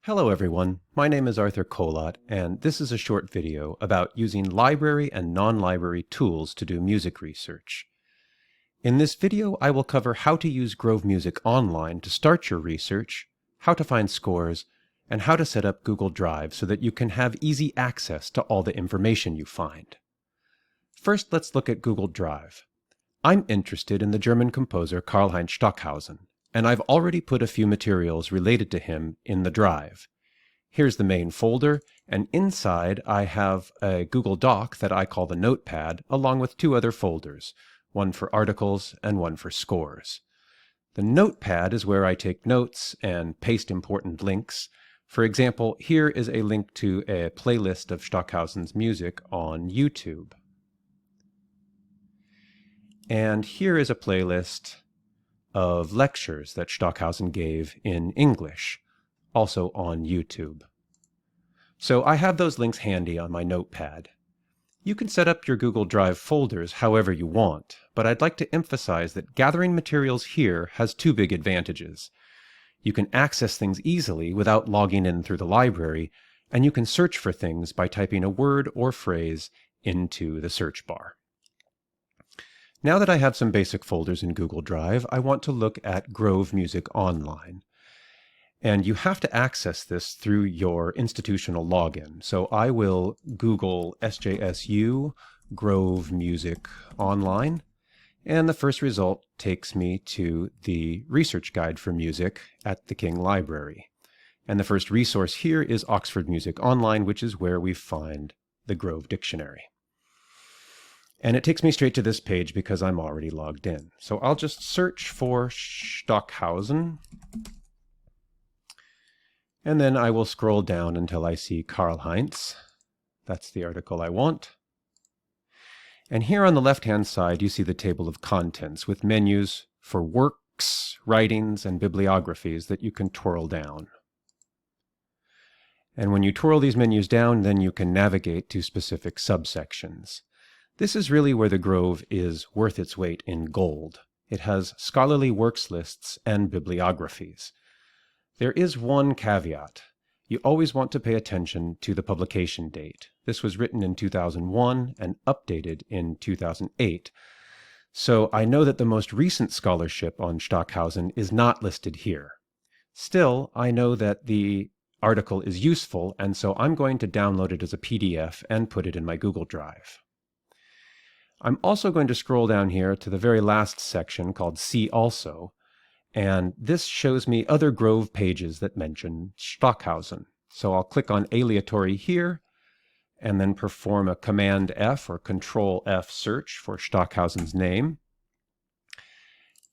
Hello everyone, my name is Arthur Kolot, and this is a short video about using library and non-library tools to do music research. In this video, I will cover how to use Grove Music Online to start your research, how to find scores, and how to set up Google Drive so that you can have easy access to all the information you find. First, let's look at Google Drive. I'm interested in the German composer Karlheinz Stockhausen, and I've already put a few materials related to him in the drive. Here's the main folder, and inside I have a Google Doc that I call the Notepad, along with two other folders, one for articles and one for scores. The Notepad is where I take notes and paste important links. For example, here is a link to a playlist of Stockhausen's music on YouTube. And here is a playlist of lectures that Stockhausen gave in English, also on YouTube. So I have those links handy on my Notepad. You can set up your Google Drive folders however you want, but I'd like to emphasize that gathering materials here has two big advantages. You can access things easily without logging in through the library, and you can search for things by typing a word or phrase into the search bar. Now that I have some basic folders in Google Drive, I want to look at Grove Music Online. And you have to access this through your institutional login. So I will Google SJSU Grove Music Online, and the first result takes me to the research guide for music at the King Library. And the first resource here is Oxford Music Online, which is where we find the Grove Dictionary. And it takes me straight to this page because I'm already logged in. So I'll just search for Stockhausen, and then I will scroll down until I see Karlheinz. That's the article I want. And here on the left-hand side, you see the table of contents with menus for works, writings, and bibliographies that you can twirl down. And when you twirl these menus down, then you can navigate to specific subsections. This is really where the Grove is worth its weight in gold. It has scholarly works lists and bibliographies. There is one caveat. You always want to pay attention to the publication date. This was written in 2001 and updated in 2008. So I know that the most recent scholarship on Stockhausen is not listed here. Still, I know that the article is useful, and so I'm going to download it as a PDF and put it in my Google Drive. I'm also going to scroll down here to the very last section called See Also, and this shows me other Grove pages that mention Stockhausen. So I'll click on aleatory here, and then perform a Command F or Control F search for Stockhausen's name.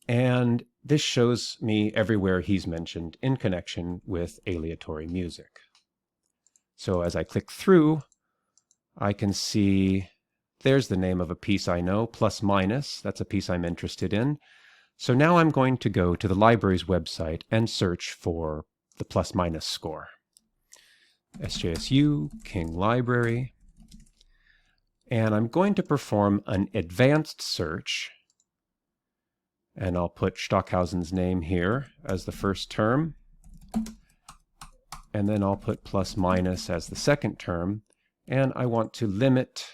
And this shows me everywhere he's mentioned in connection with aleatory music. So as I click through, I can see there's the name of a piece I know, plus minus, that's a piece I'm interested in. So now I'm going to go to the library's website and search for the plus minus score. SJSU, King Library. And I'm going to perform an advanced search. And I'll put Stockhausen's name here as the first term. And then I'll put plus minus as the second term. And I want to limit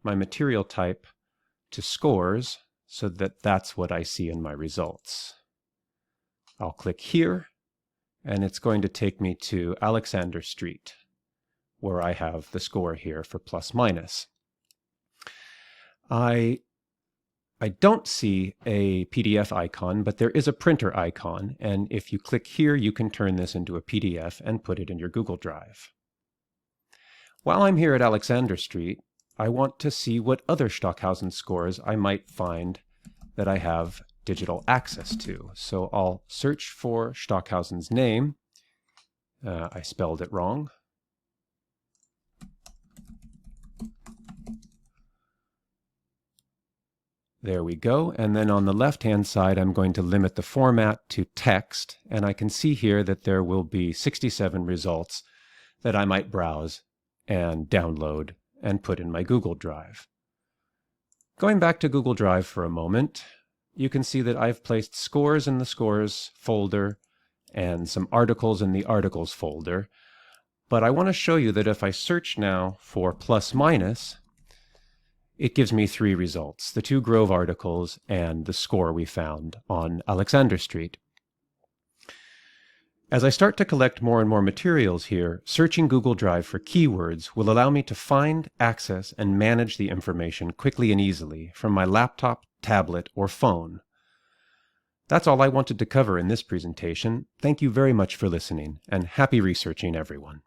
my material type to scores so that that's what I see in my results. I'll click here, and it's going to take me to Alexander Street, where I have the score here for plus minus. I don't see a PDF icon, but there is a printer icon, and if you click here, you can turn this into a PDF and put it in your Google Drive. While I'm here at Alexander Street, I want to see what other Stockhausen scores I might find that I have digital access to. So I'll search for Stockhausen's name. I spelled it wrong. There we go. And then on the left-hand side, I'm going to limit the format to text. And I can see here that there will be 67 results that I might browse and download and put in my Google Drive. Going back to Google Drive for a moment, you can see that I've placed scores in the scores folder and some articles in the articles folder. But I want to show you that if I search now for plus minus, it gives me 3 results, the 2 Grove articles and the score we found on Alexander Street. As I start to collect more and more materials here, searching Google Drive for keywords will allow me to find, access, and manage the information quickly and easily from my laptop, tablet, or phone. That's all I wanted to cover in this presentation. Thank you very much for listening, and happy researching, everyone.